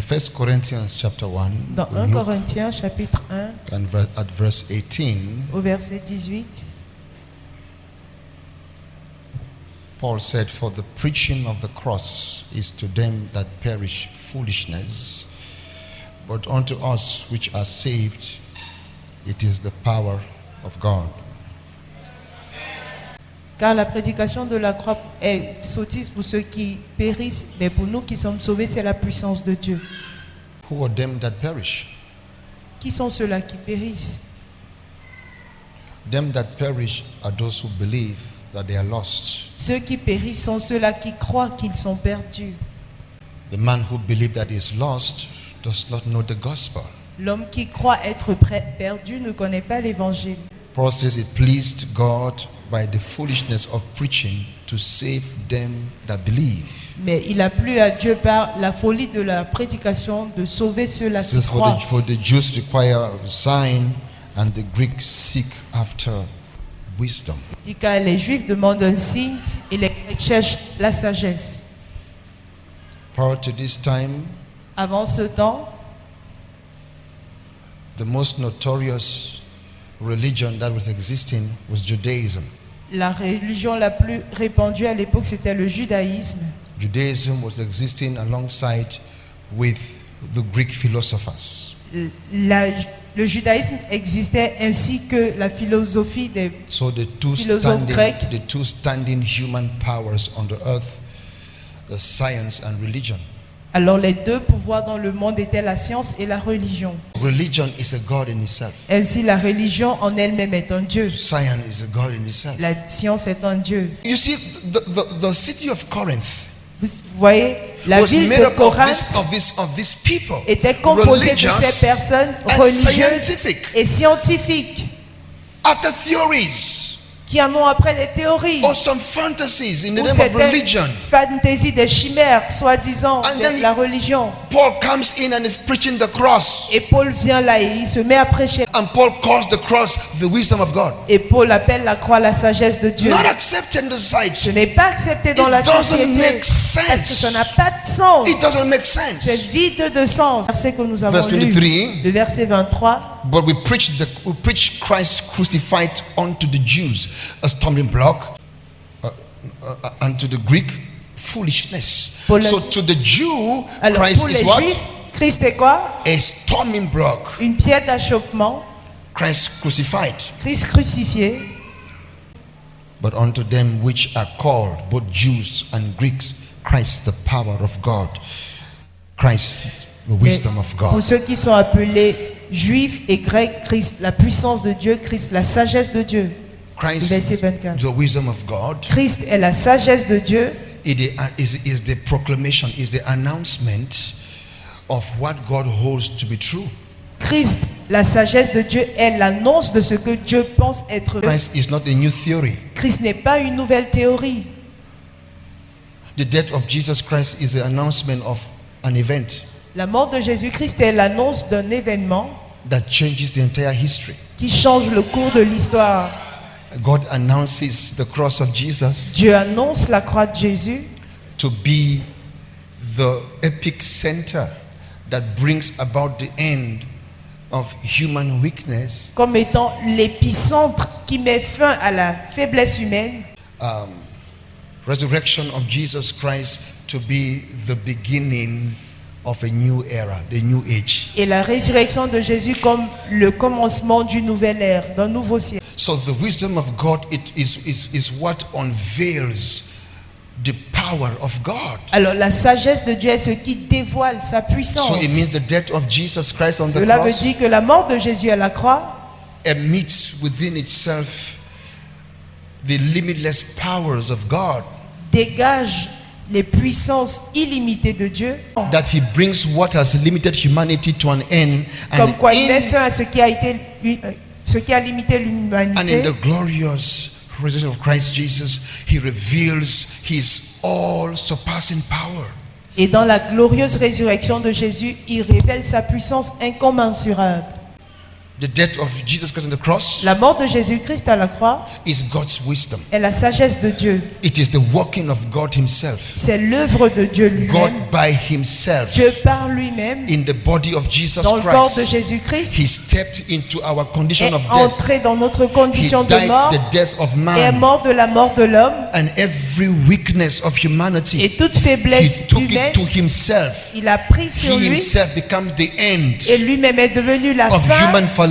1 Corinthians chapter 1, Dans 1 Corinthiens chapitre 1, and at verse 18, au verset 18, Paul said, "For the preaching of the cross is to them that perish foolishness, but unto us which are saved, it is the power of God." car la prédication de la croix est sottise pour ceux qui périssent, mais pour nous qui sommes sauvés, c'est la puissance de Dieu. Who are them that perish? Qui sont ceux-là qui périssent? Them that perish are those who believe that they are lost. Ceux qui périssent sont ceux-là qui croient qu'ils sont perdus. The man who believes that he is lost does not know the gospel. L'homme qui croit être perdu ne connaît pas l'évangile. Paul says it pleased God by the foolishness of preaching to save them that believe. Mais il a plu à Dieu par la folie de la prédication de sauver ceux-là It qui says croient. for the Jews require a sign and the Greeks seek after wisdom. Il dit que les Juifs demandent un signe et les Grecs cherchent la sagesse. Prior to this time, Avant ce temps, the most notorious religion that was existing was Judaism. la religion la plus répandue à l'époque, c'était le judaïsme. Judaism was existing alongside with the Greek philosophers. Le judaïsme existait ainsi que la philosophie des So the philosophes grecs. two standing human powers on the earth, the science and religion. Alors les deux pouvoirs dans le monde étaient la science et la religion. Religion is a god in itself. Ainsi, la religion en elle-même est un Dieu. Science is a god in itself. La science est un Dieu. You see, the city of Corinth Vous voyez, la was ville made de up Corinthe of these people, était composée de religious ces personnes and religieuses scientific, et scientifiques after theories qui en ont après des théories. or some fantasies in the Ou name of c'était religion. fantaisie des chimères, soi-disant, And de then la religion. Paul comes in and is preaching the cross, Et Paul vient là et il se met à prêcher. and Paul calls the cross the wisdom of God. Et Paul appelle la croix la sagesse de Dieu. Not accepted in the Ce society. n'est pas accepté dans It la doesn't société. make Parce que ça sense. n'a pas de sens. It doesn't make C'est sense. vide de sens. Verset que nous avons Verse lu. 23. Le verset 23. But we preach Christ crucified unto the Jews a stumbling block, and to the Greek foolishness. Pour le- So to the Jew, Alors Christ pour is les what? Juifs, Christ est quoi? A stumbling block. Une pierre d'achoppement. Christ crucified. Christ crucifié. But unto them which are called, both Jews and Greeks, Christ the power of God. Christ the wisdom of Pour God. ceux qui sont appelés Juifs et Grecs, Christ, la puissance de Dieu, Christ, la sagesse de Dieu. Christ Verset 24. the wisdom of God. Christ est la sagesse de Dieu. It is the proclamation, is the announcement of what God holds to be true. Christ, la sagesse de Dieu, est l'annonce de ce que Dieu pense être. Christ is not a new theory. Christ n'est pas une nouvelle théorie. The death of Jesus Christ is the announcement of an event La mort de Jésus-Christ est l'annonce d'un événement that changes the entire history. qui change le cours de l'histoire. God announces the cross of Jesus Dieu annonce la croix de Jésus to be the epic center that brings about the end of human weakness, comme étant l'épicentre qui met fin à la faiblesse humaine. resurrection of Jesus Christ to be the beginning of a new era, the new age. Et la résurrection de Jésus comme le commencement d'une nouvelle ère, d'un nouveau siècle. So the wisdom of God is what unveils the power of God. Alors la sagesse de Dieu est ce qui dévoile sa puissance. So it means the death of Jesus Christ on the Cela veut cross dire que la mort de Jésus à la croix emits within itself the limitless powers of God, dégage les puissances illimitées de Dieu, that he brings what has limited humanity to an end, comme quoi il met in, fin à ce qui a limité and in l'humanité. the glorious resurrection of Christ Jesus, he reveals his all surpassing power. Et dans la glorieuse résurrection de Jésus, il révèle sa puissance incommensurable. The death of Jesus Christ on the cross La mort de Jésus-Christ à la croix is God's wisdom. est la sagesse de Dieu. It is the working of God himself. C'est l'œuvre de Dieu God lui-même. by himself, Dieu par lui-même, in the body of Jesus dans le corps de Christ, Jésus-Christ, he stepped into our condition est of death. entré dans notre He condition de died mort the death of et est man, mort de la mort de l'homme. and every weakness of Et humanity, toute he faiblesse took humaine, it to himself. il a pris sur He lui himself becomes the end et lui-même est devenu la of fin human fallibility.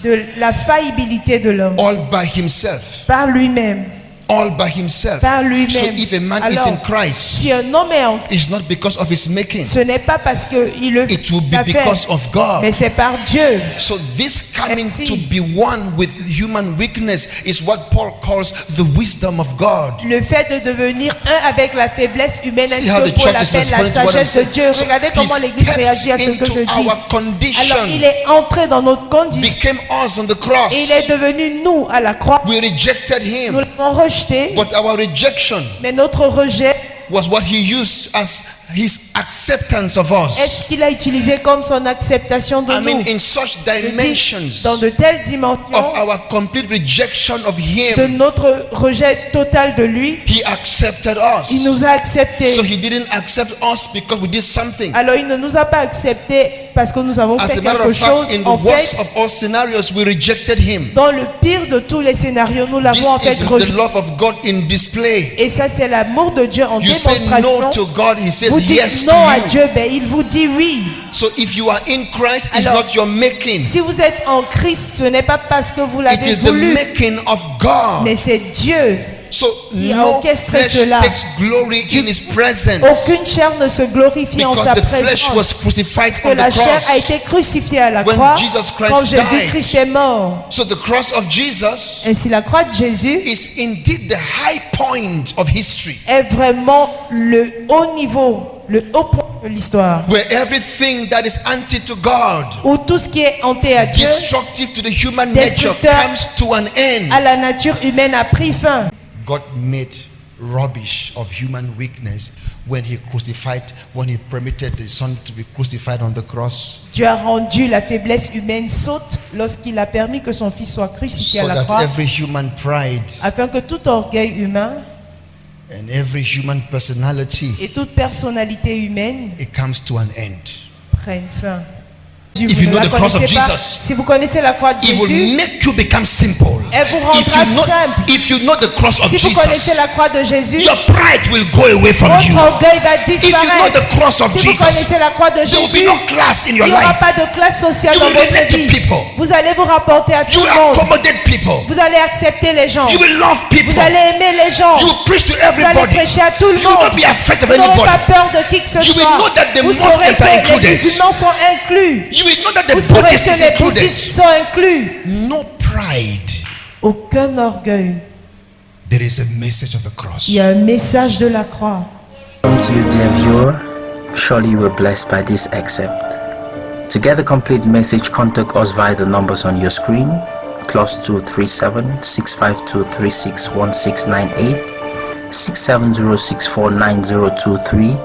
de la faillibilité de l'homme. All by himself. Par lui-même. All by himself. Par lui-même. So if a man is Alors, in Christ, si un homme est en it's not because of his making. ce n'est pas parce qu'il le It will be l'a fait, because of God. mais c'est par Dieu. So this coming Ainsi. to be one with human weakness is what Paul calls the wisdom of God. Le fait de devenir un avec la faiblesse humaine, est See ce how que the Paul church is appelle la responding to what I'm sagesse de saying. Dieu. So Regardez comment he l'Église réagit à ce que stepped je into dis. our condition, Alors, il est entré dans notre condition became us on the cross. et il est devenu nous à la croix. We rejected Nous him, l'avons rejeté, but our rejection mais notre rejet, was what he used as his acceptance of us. est-ce qu'il a utilisé comme son acceptation de I mean, nous? in such Je dis, dimensions dans de telles of dimensions our complete rejection of de him, notre rejet total de lui, he accepted il us. nous a acceptés. So he didn't accept us because we did something. Alors il ne nous a pas acceptés parce que nous avons As fait a matter quelque of fact, chose. in the En worst fait, of all scenarios, we rejected him. dans le pire de tous les scénarios, nous This l'avons en fait is the rejeté. love of God in display. Et ça, c'est l'amour de Dieu en You say démonstration. no to God, he says Vous dites yes to non à you. Dieu, ben il vous dit oui. So if you are in Christ, it's Alors, not your making. Si vous êtes en Christ, ce n'est pas parce que vous It l'avez is the voulu, making of God. mais c'est Dieu. So qui a no orchestré flesh cela. takes glory in his presence. Aucune chair ne se glorifie en Because sa the flesh was présence. crucified Parce que on la the chair cross. a été crucifiée à la When croix Jesus Christ quand died. Jésus-Christ est mort. So the cross of Jesus Ainsi, la croix de Jésus is indeed the high point of history, est vraiment le haut niveau, le haut point de l'histoire. where everything that is anti to God, Où tout ce qui est hanté à Dieu, destructive to the human nature, Destructeur comes to an end. à la nature humaine, a pris fin. God made rubbish of human weakness when he crucified, when he permitted the son to be crucified on the cross, Dieu a rendu la faiblesse humaine saute lorsqu'il a permis que son fils soit crucifié so à la that croix, every human pride afin que tout orgueil humain and every human personality, et toute personnalité humaine it comes to an end. prenne fin. If Vous you ne know la the cross of connaissez pas. Jesus, Si vous connaissez la croix de It will Jésus, make you become simple. elle vous rendra simple. If you know the cross of Si vous connaissez Jesus, la croix de Jésus, your pride will go away from you. votre orgueil va If you know disparaître. the cross of Si vous Jesus, connaissez la croix de there will be Jésus, no class in il your n'y aura life. pas de classe sociale You dans will votre relate to vie. people. Vous allez vous rapporter à tout You le will monde. accommodate people. Vous allez accepter les gens. You will love people. Vous allez aimer les gens. You will preach to Vous allez everybody. prêcher à tout le You will monde. not be afraid of Vous n'aurez anybody. pas peur de qui que ce You will soit. know that the Vous saurez Muslims are que included. les musulmans sont inclus. You will know that the Vous saurez Buddhists que is les included. bouddhistes sont inclus. No pride. Aucun orgueil. There is a message of the cross. Il y a un message de la croix. Welcome to you, dear viewer. Surely you were blessed by this excerpt. To get the complete message, contact us via the numbers on your screen: +237 652 361698, 670649023,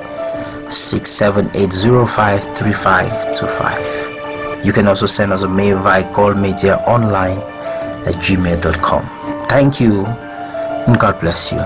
678053525. You can also send us a mail via goldmediaonline@gmail.com. Thank you, and God bless you.